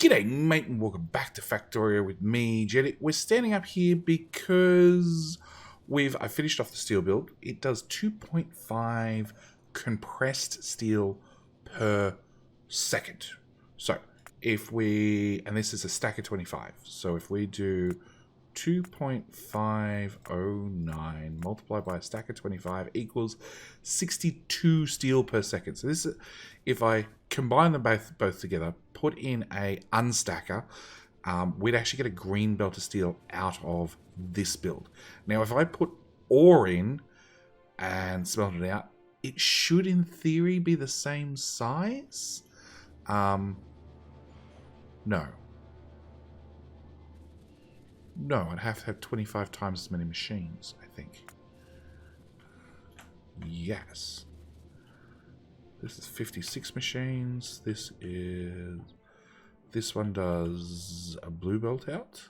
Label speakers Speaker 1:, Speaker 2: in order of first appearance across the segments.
Speaker 1: G'day mate and welcome back to Factorio with me, Jetty. We're standing up here because I finished off the steel build. It does 2.5 compressed steel per second. So if we, and this is a stack of 25, so if we do 2.509 multiplied by a stack of 25 equals 62 steel per second. So this is, if I combine them both together, put in a unstacker, we'd actually get a green belt of steel out of this build. Now, if I put ore in and smelt it out, it should, in theory, be the same size. No. No, I'd have to have 25 times as many machines, I think. Yes. This is 56 machines. This one does a blue belt out,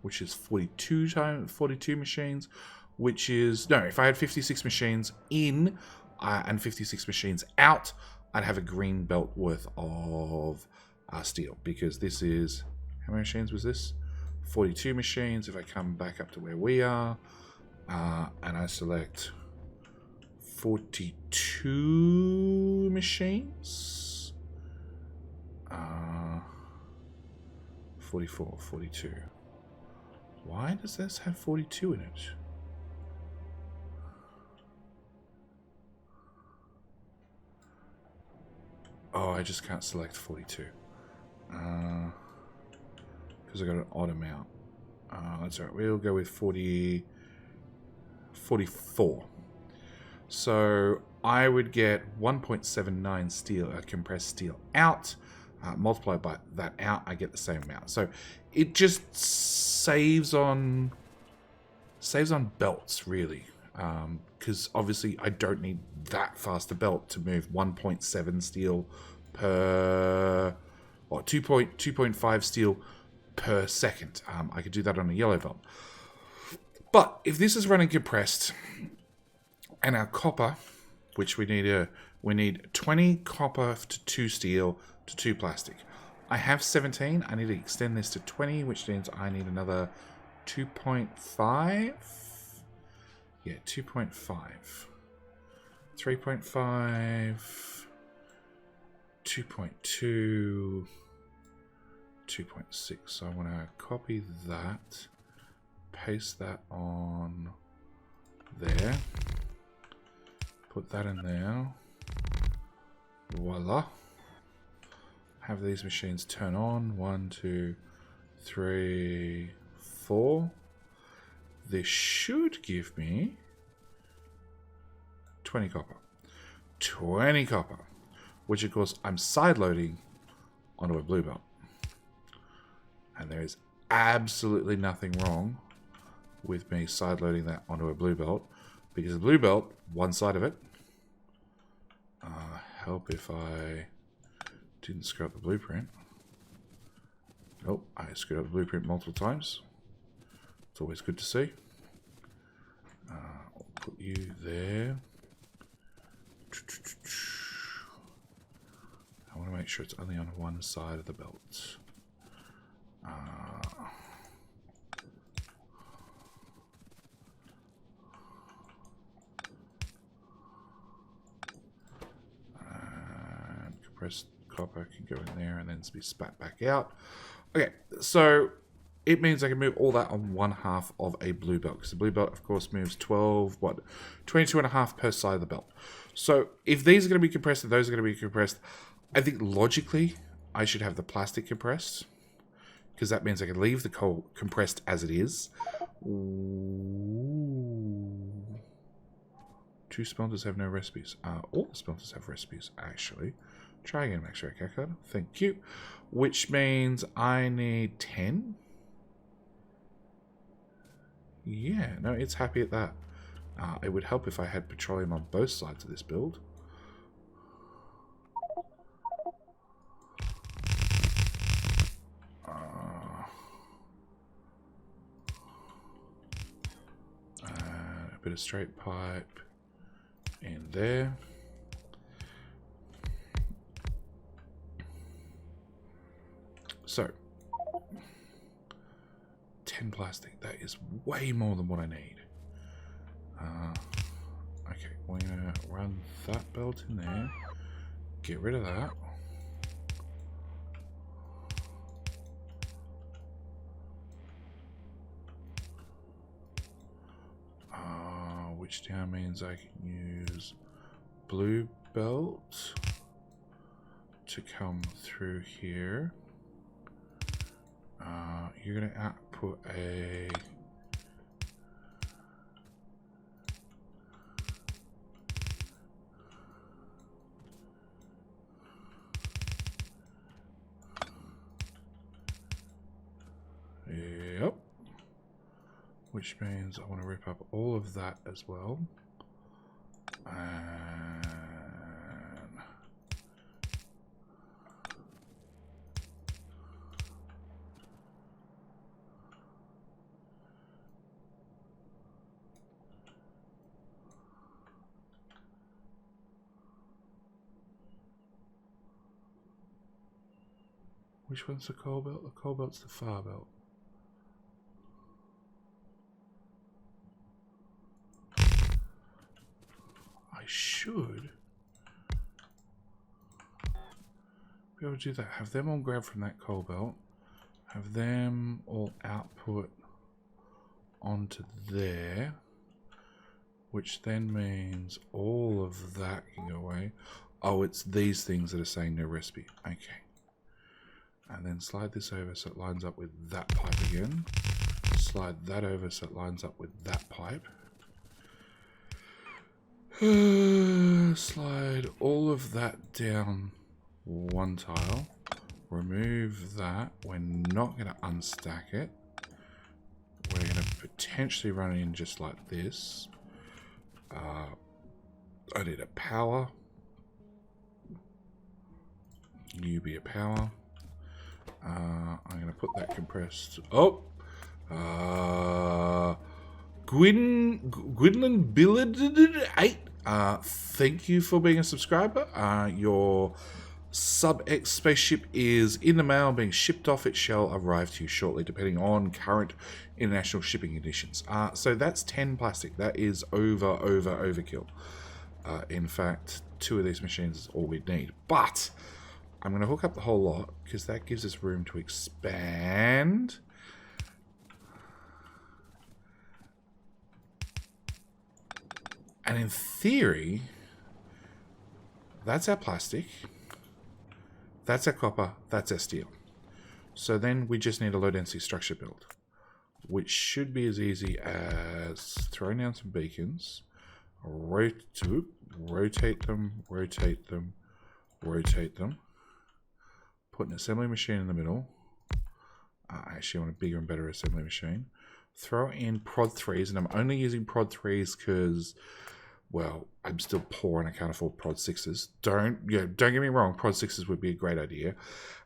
Speaker 1: which is 42 machines, which is, no, if I had 56 machines in and 56 machines out, I'd have a green belt worth of steel, because this is, how many machines was this? 42 machines. If I come back up to where we are and I select 42 machines, 44, 42. Why does this have 42 in it? Oh, I just can't select 42. Because I got an odd amount. That's alright. We'll go with 44. So I would get 1.79 steel, compressed steel out. Multiplied by that out, I get the same amount. So it just saves on belts, really. Because obviously I don't need that fast a belt to move 1.7 steel per, or 2.5 steel per second. I could do that on a yellow belt. But if this is running compressed, and our copper, which we need 20 copper to 2 steel to 2 plastic. I have 17. I need to extend this to 20, which means I need another 2.5. Yeah, 2.5. 3.5. 2.2. 2.6. So I want to copy that, paste that on there, put that in there, voila. Have these machines turn on. 1, 2, 3, 4. This should give me 20 copper. 20 copper, which of course I'm side loading onto a blue belt. And there is absolutely nothing wrong with me side loading that onto a blue belt, because the blue belt, one side of it, help if I didn't screw up the blueprint. Nope, I screwed up the blueprint multiple times. It's always good to see. I'll put you there. I want to make sure it's only on one side of the belt. Compressed copper can go in there and then be spat back out. Okay, so it means I can move all that on one half of a blue belt, because the blue belt, of course, moves 22.5 per side of the belt. So if these are going to be compressed and those are going to be compressed, I think logically I should have the plastic compressed, because that means I can leave the coal compressed as it is. Ooh. 2 smelters have no recipes. All the smelters have recipes, actually. Try again, make sure I calculate. Thank you. Which means I need 10. Yeah, no, it's happy at that. It would help if I had petroleum on both sides of this build. A bit of straight pipe in there. So 10 plastic. That is way more than what I need. Okay, we're gonna run that belt in there. Get rid of that. Which now means I can use blue belt to come through here. You're going to output a yep, which means I want to rip up all of that as well. And which one's the coal belt? The coal belt's the far belt. I should be able to do that. Have them all grab from that coal belt. Have them all output onto there. Which then means all of that can go away. Oh, it's these things that are saying no recipe. Okay. And then slide this over so it lines up with that pipe again. Slide that over so it lines up with that pipe. Slide all of that down one tile. Remove that. We're not going to unstack it. We're going to potentially run it in just like this. I need a power. You be a power. I'm going to put that compressed. Oh! Gwynland Billard 8. Thank you for being a subscriber. Your SubX spaceship is in the mail, being shipped off. It shall arrive to you shortly, depending on current international shipping conditions. So that's 10 plastic. That is overkill. In fact, 2 of these machines is all we'd need. But I'm going to hook up the whole lot because that gives us room to expand. And in theory, that's our plastic, that's our copper, that's our steel. So then we just need a low density structure build, which should be as easy as throwing down some beacons, rotate them, put an assembly machine in the middle. I actually want a bigger and better assembly machine. Throw in prod 3s, and I'm only using prod 3s because, well, I'm still poor and I can't afford prod 6s. Don't get me wrong, prod 6s would be a great idea.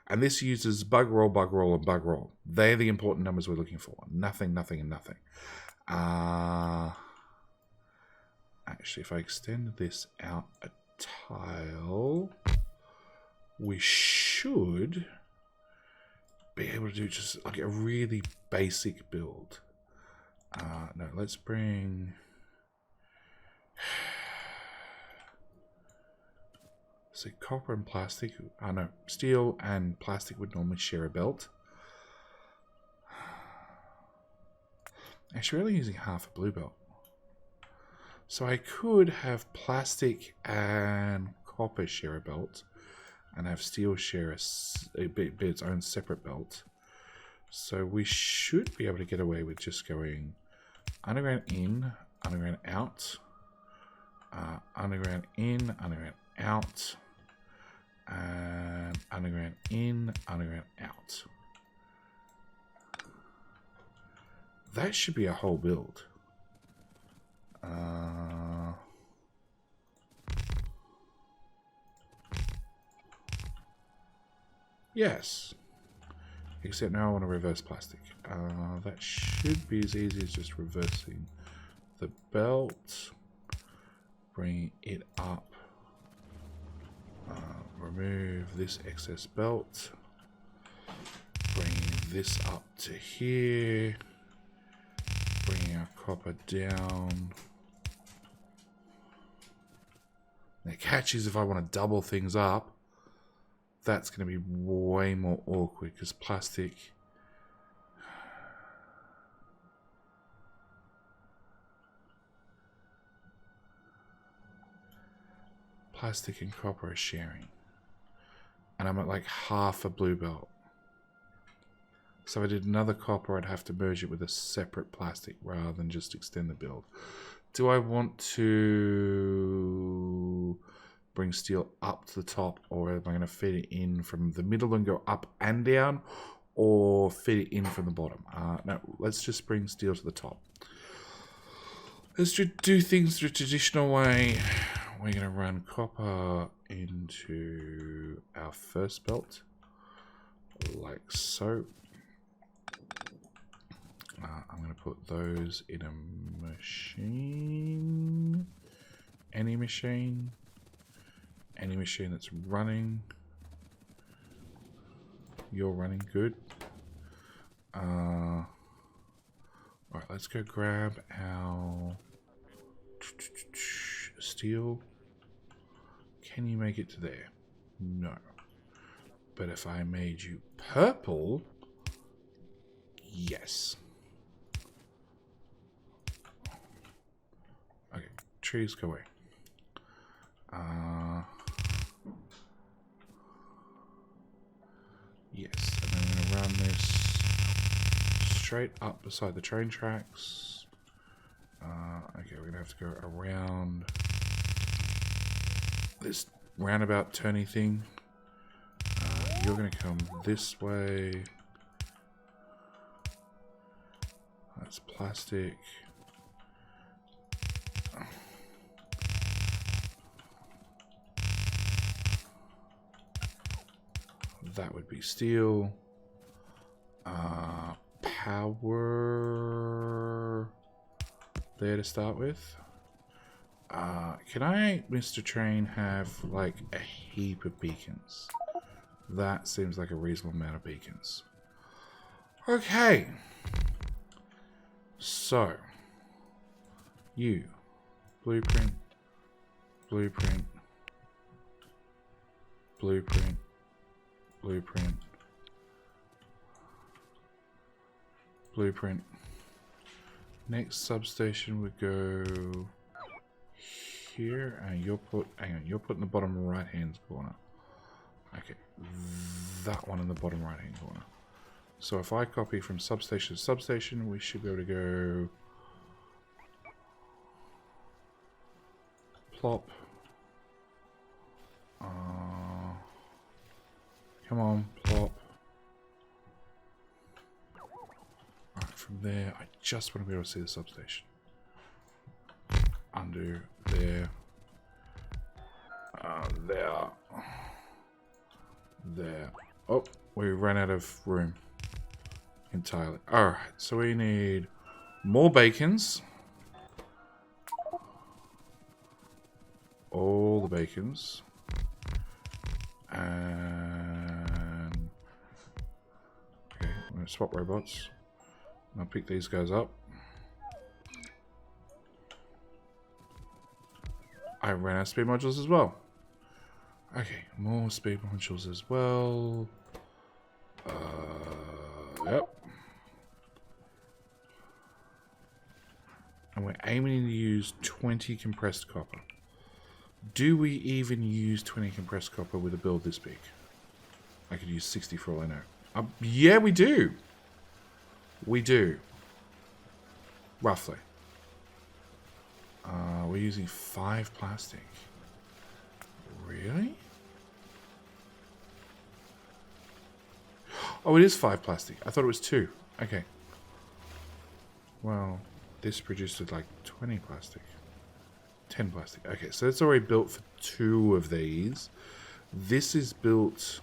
Speaker 1: And this uses bug roll, and bug roll. They're the important numbers we're looking for. Nothing, and nothing. Actually, if I extend this out a tile, we should be able to do just like a really basic build. No, let's bring... So copper and plastic... no, steel and plastic would normally share a belt. Actually, we're only using half a blue belt. So I could have plastic and copper share a belt, and have steel share a bit its own separate belt. So we should be able to get away with just going underground in, underground out, underground in, underground out, and underground in, underground out. That should be a whole build. Yes. Except now I want to reverse plastic. That should be as easy as just reversing the belt, bring it up, remove this excess belt, this up to here. Bringing our copper down. The catch is if I want to double things up, that's going to be way more awkward because plastic... Plastic and copper are sharing. And I'm at like half a blue belt. So if I did another copper, I'd have to merge it with a separate plastic rather than just extend the build. Do I want to bring steel up to the top, or am I going to feed it in from the middle and go up and down, or feed it in from the bottom? No, let's just bring steel to the top. Let's do things the traditional way. We're going to run copper into our first belt, like so. I'm going to put those in a machine. Any machine that's running. You're running good. Alright, let's go grab our steel. Can you make it to there? No. But if I made you purple, yes. Okay, trees go away. Yes, and then I'm going to run this straight up beside the train tracks. Okay, we're going to have to go around this roundabout turny thing. You're going to come this way. That's plastic. That would be steel. Power there to start with. Can I, Mr. Train, have like a heap of beacons? That seems like a reasonable amount of beacons. Okay. So, you, blueprint, blueprint, blueprint, blueprint, blueprint. Next substation would go here, and you're put in the bottom right hand corner. Okay, that one in the bottom right hand corner. So if I copy from substation to substation, we should be able to go plop. Come on, plop. Alright, from there, I just want to be able to see the substation. Undo, there. There. There. Oh, we ran out of room. Entirely. Alright, so we need more bacons. All the bacons. And okay, I'm going to swap robots. I'll pick these guys up. I ran out of speed modules as well. Okay, more speed modules as well. Yep. And we're aiming to use 20 compressed copper. Do we even use 20 compressed copper with a build this big? I could use 60 for all I know. Yeah, we do. We do. Roughly. We're using 5 plastic. Really? Oh, it is 5 plastic. I thought it was 2. Okay. Well, this produced like 20 plastic. 10 plastic. Okay, so it's already built for 2 of these. This is built...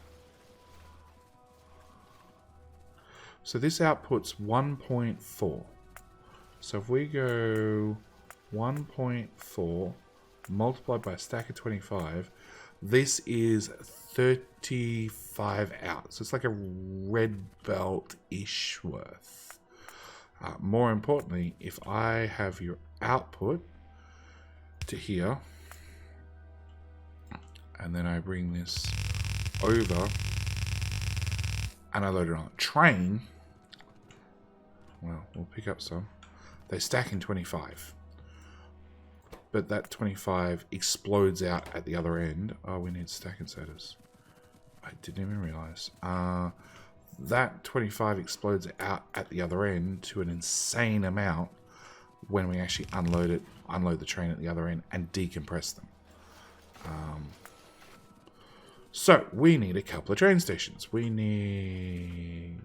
Speaker 1: So this outputs 1.4. So if we go 1.4 multiplied by a stack of 25, This is 35 out. So it's like a red belt-ish worth. More importantly, if I have your output to here, and then I bring this over, and I load it on a train, well, we'll pick up some. They stack in 25. But that 25 explodes out at the other end. Oh, we need stack inserters. I didn't even realize. That 25 explodes out at the other end to an insane amount when we actually unload the train at the other end and decompress them. So we need a couple of train stations. We need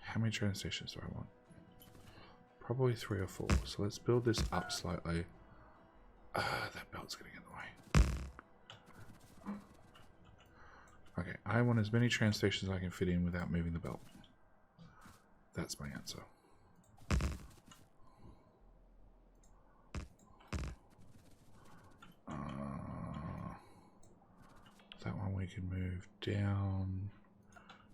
Speaker 1: how many train stations do I want? Probably 3 or 4. So let's build this up slightly. That belt's getting in the way. Okay, I want as many train stations as I can fit in without moving the belt. That's my answer. That one we can move down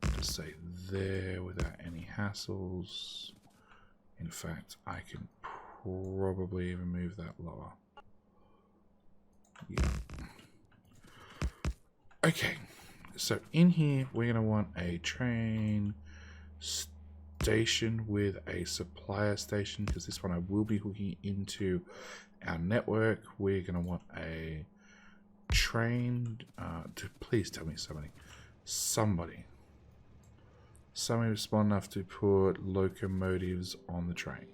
Speaker 1: to say there without any hassles. In fact, I can probably even move that lower. Yeah. Okay, so in here we're going to want a train station with a supplier station, because this one I will be hooking into our network. We're going to want a train please tell me somebody was smart enough to put locomotives on the train.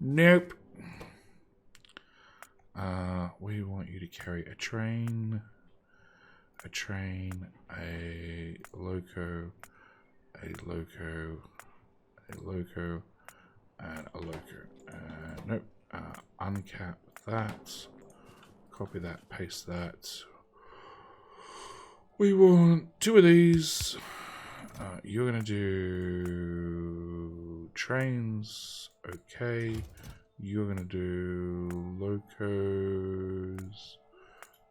Speaker 1: Nope. We want you to carry a train, a loco, and a loco. Nope. Uncap that. Copy that, paste that. We want 2 of these. You're going to do trains. Okay. You're going to do locos.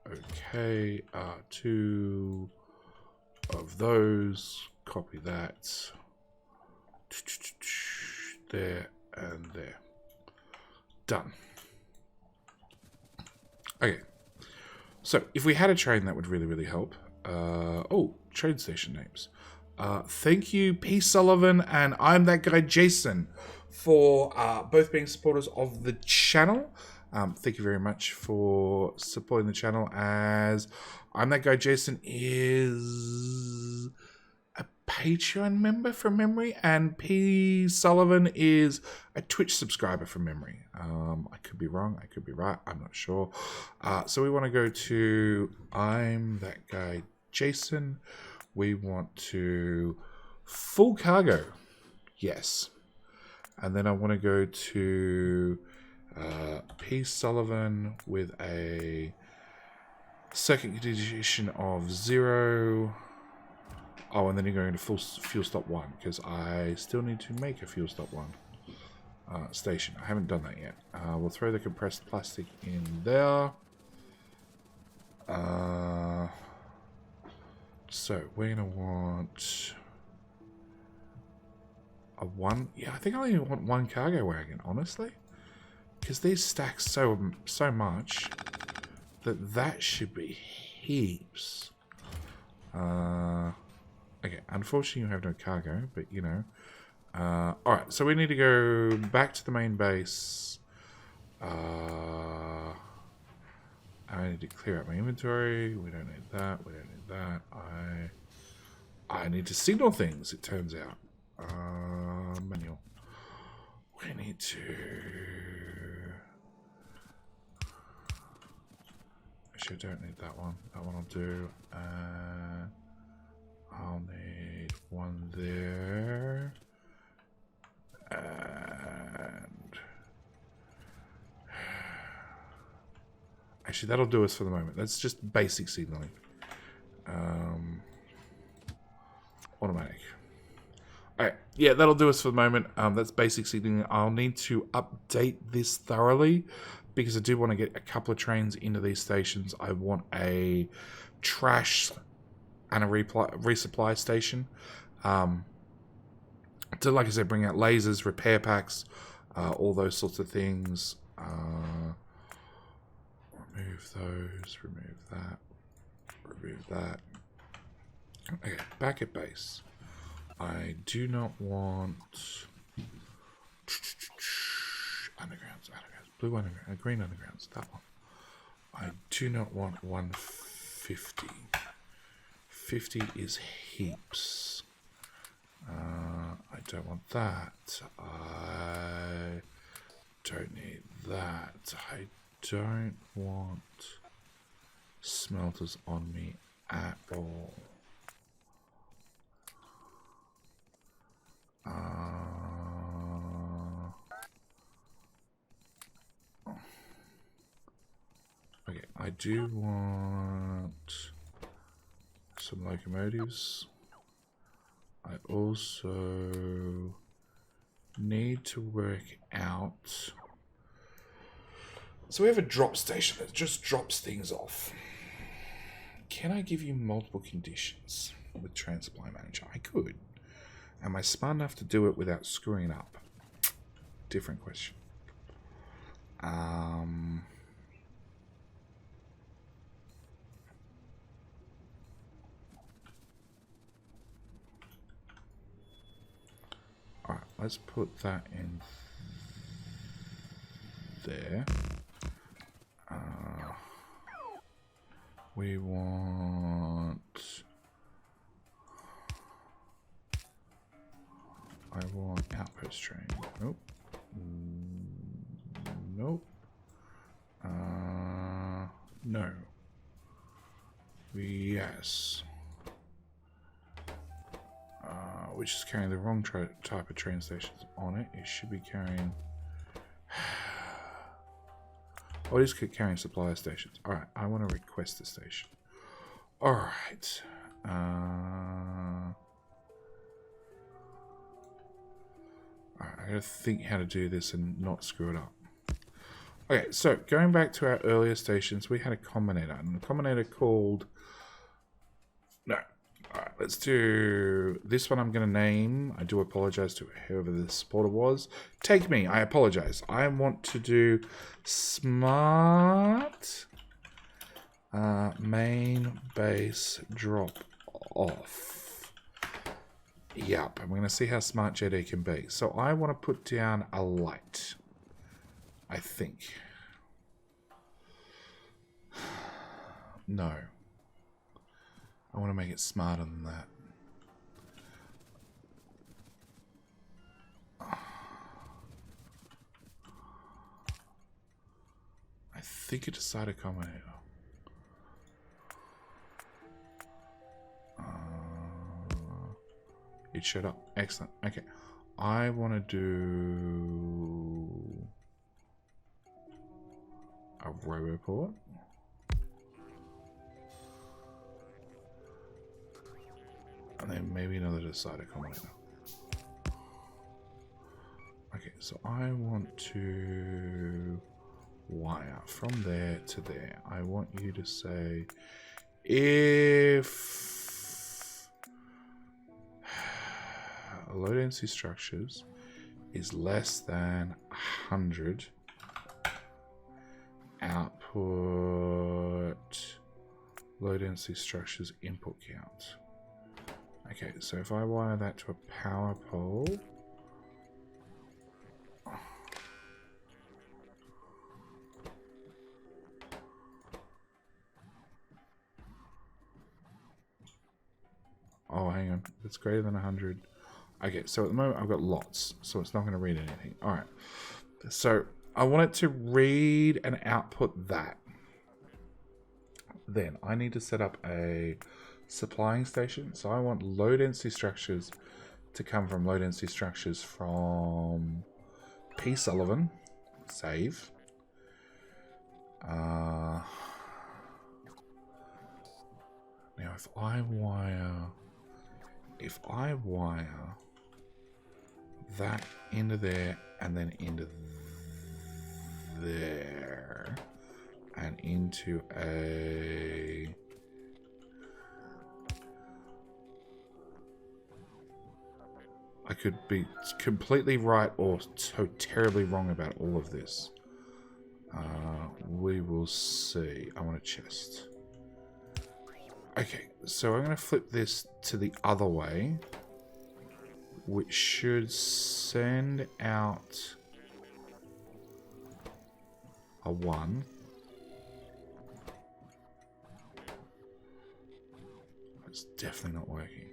Speaker 1: Okay. 2 of those. Copy that. There and there. Done. Okay, so if we had a train, that would really help. Oh, train station names. Thank you, P. Sullivan, and I'm that guy, Jason, for both being supporters of the channel. Thank you very much for supporting the channel, as I'm that guy, Jason is a Patreon member from memory, and P. Sullivan is a Twitch subscriber from memory. I could be wrong, I could be right, I'm not sure. So we want to go to I'm that guy, Jason. We want to full cargo, yes. And then I want to go to P. Sullivan with a second condition of 0. Oh, and then you're going to full fuel stop 1, because I still need to make a fuel stop 1 station. I haven't done that yet. We'll throw the compressed plastic in there. So we're going to want a 1. Yeah, I think I only want 1 cargo wagon, honestly, because these stack so much that should be heaps. Okay, unfortunately you have no cargo, but you know. Alright, so we need to go back to the main base. I need to clear out my inventory. We don't need that. We don't need that. I need to signal things, it turns out. Manual. We need to... Actually, I don't need that one. That one I'll do. I'll need 1 there. And... Actually, that'll do us for the moment. That's just basic signaling. Automatic. Alright, yeah, that'll do us for the moment. That's basic signaling. I'll need to update this thoroughly because I do want to get a couple of trains into these stations. I want a trash and a resupply station. To, like I said, bring out lasers, repair packs, all those sorts of things. Remove those, remove that, remove that. Okay, back at base. I do not want undergrounds, blue underground, green undergrounds, that one. I do not want 150. 50 is heaps. I don't want that. I don't need that. I don't want smelters on me at all. Okay, I do want some locomotives. I also need to work out. So we have a drop station that just drops things off. Can I give you multiple conditions with Train Supply Manager? I could. Am I smart enough to do it without screwing up? Different question. Alright, let's put that in there. We want... I want outpost train. Nope. Nope. No. Yes. Which is carrying the wrong type of train stations on it. It should be carrying... Oh, it is carrying supplier stations. Alright, I want to request a station. Alright. I gotta think how to do this and not screw it up. Okay, so going back to our earlier stations, we had a combinator. And the combinator called... No. Alright, let's do... This one I'm going to name. I do apologize to whoever the supporter was. Take me. I apologize. I want to do smart main base drop off. Yep, and we're going to see how smart JD can be. So I want to put down a light. I think. No. I want to make it smarter than that. I think it decided Combinator. It showed up. Excellent. Okay. I want to do a roboport. And then maybe another decider combinator. Okay, so I want to wire from there to there. I want you to say if low density structures is less than 100 output low density structures input count. Okay, so if I wire that to a power pole, oh, hang on, it's greater than 100. Okay, so at the moment I've got lots, so it's not going to read anything. All right, so I want it to read and output that. Then I need to set up a supplying station. So I want low density structures to come from low density structures from P. Sullivan. Save. Now if I wire that into there, and then into there, and into a... I could be completely right or so terribly wrong about all of this. We will see. I want a chest. Okay, so I'm going to flip this to the other way, which should send out a 1. It's definitely not working.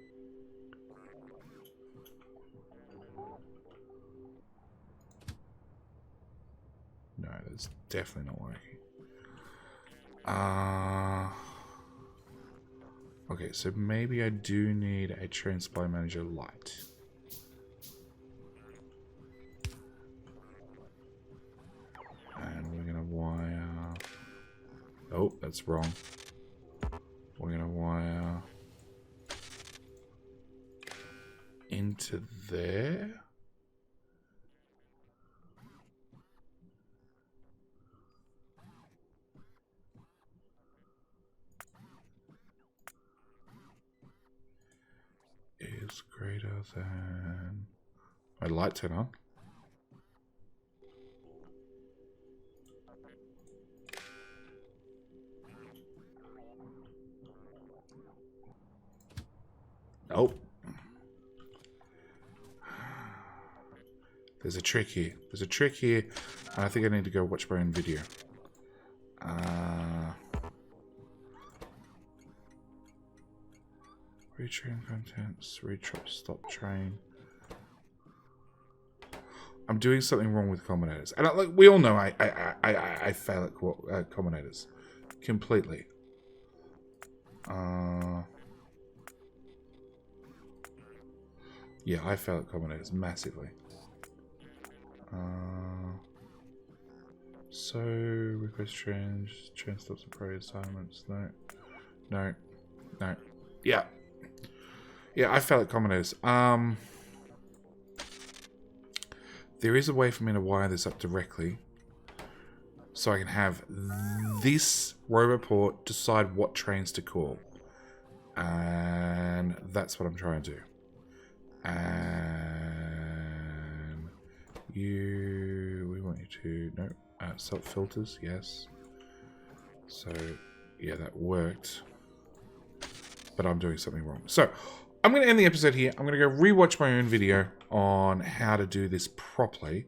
Speaker 1: No, that's definitely not working. Okay, so maybe I do need a train supply manager light. And we're gonna wire... Oh, that's wrong. We're gonna wire into there. Is greater than... My light turn on. Nope. There's a trick here. There's a trick here. And I think I need to go watch my own video. Retrain contents. Stop train. I'm doing something wrong with combinators. And like we all know I fail at combinators. Completely. Yeah, I fail at combinators massively. So, request train stops and priority assignments. No. Yeah. Yeah, I fail at combinators. There is a way for me to wire this up directly. So I can have this roboport decide what trains to call. And that's what I'm trying to do. And we want you to, no, self filters, yes. So, yeah, that worked. But I'm doing something wrong. So, I'm going to end the episode here. I'm going to go rewatch my own video on how to do this properly.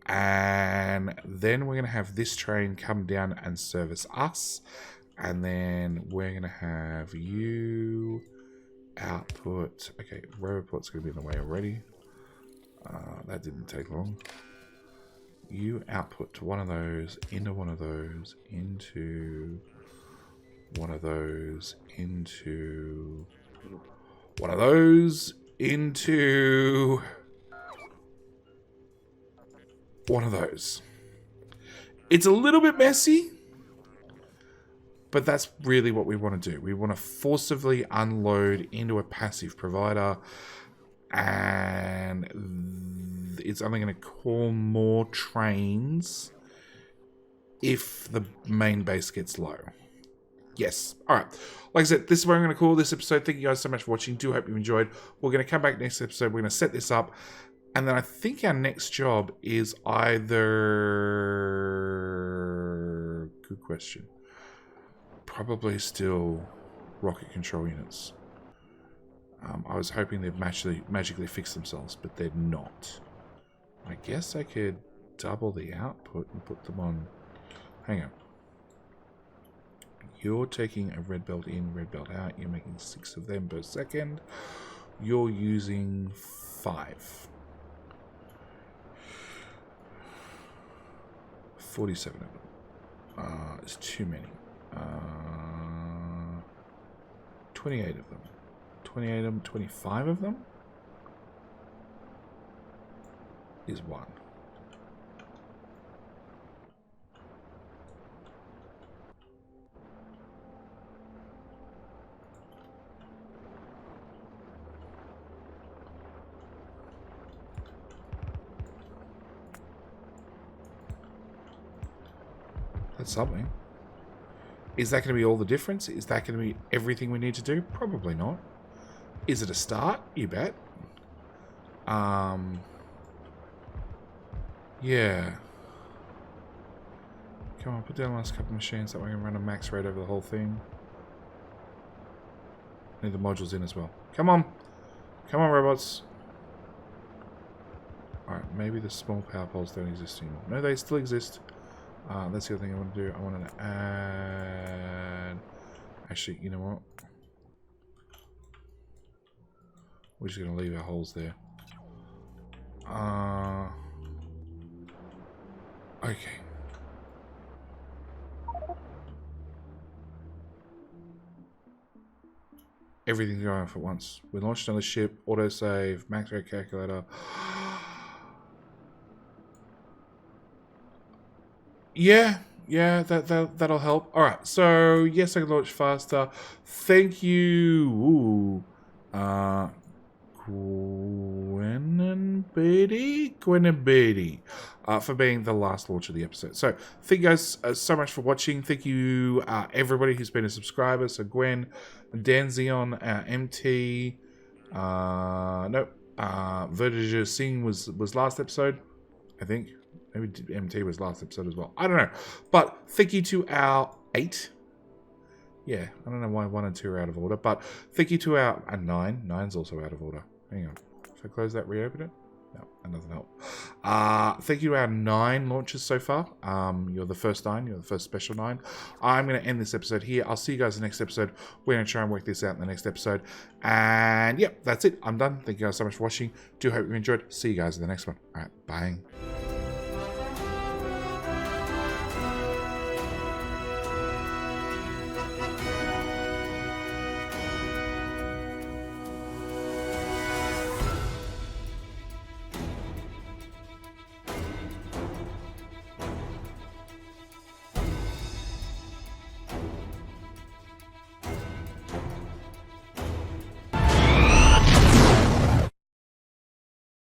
Speaker 1: And then we're going to have this train come down and service us. And then we're going to have you output. Okay, roboport's going to be in the way already. That didn't take long. You output to one of those, into one of those, into one of those, into one of those, into one of those. It's a little bit messy, but that's really what we want to do. We want to forcibly unload into a passive provider, and it's only going to call more trains if the main base gets low. Yes. All right. Like I said, this is where I'm going to call this episode. Thank you guys so much for watching. Do hope you enjoyed. We're going to come back next episode. We're going to set this up. And then I think our next job is either... Good question. Probably still rocket control units. I was hoping they'd magically fix themselves, but they're not. I guess I could double the output and put them on... Hang on. You're taking a red belt in, red belt out. You're making 6 of them per second. You're using 5. 47 of them. It's too many. 28 of them. 28 of them. 25 of them is 1. That's something. Is that going to be all the difference? Is that going to be everything we need to do? Probably not. Is it a start? You bet. Yeah. Come on, put down the last couple of machines that way we can run a max rate over the whole thing. Need the modules in as well. Come on. Come on, robots. Alright, maybe the small power poles don't exist anymore. No, they still exist. That's the other thing I want to do. I want to add... Actually, you know what? We're just going to leave our holes there. Okay. Everything's going off at once. We launched another ship, autosave, max rate calculator. Yeah, that'll help. All right, so yes, I can launch faster. Thank you, Gwen and Beatty, for being the last launch of the episode. So thank you guys so much for watching. Thank you everybody who's been a subscriber. So Gwen, DanZion, MT, Vertige Sing was last episode, I think. Maybe MT was last episode as well. I don't know. But thank you to our 8. Yeah, I don't know why 1 and 2 are out of order. But thank you to our 9. 9's also out of order. Hang on. If I close that, reopen it? No, that doesn't help. Thank you to our 9 launches so far. You're the first 9. You're the first special 9. I'm going to end this episode here. I'll see you guys in the next episode. We're going to try and work this out in the next episode. And, yep, that's it. I'm done. Thank you guys so much for watching. Do hope you enjoyed. See you guys in the next one. All right, bye.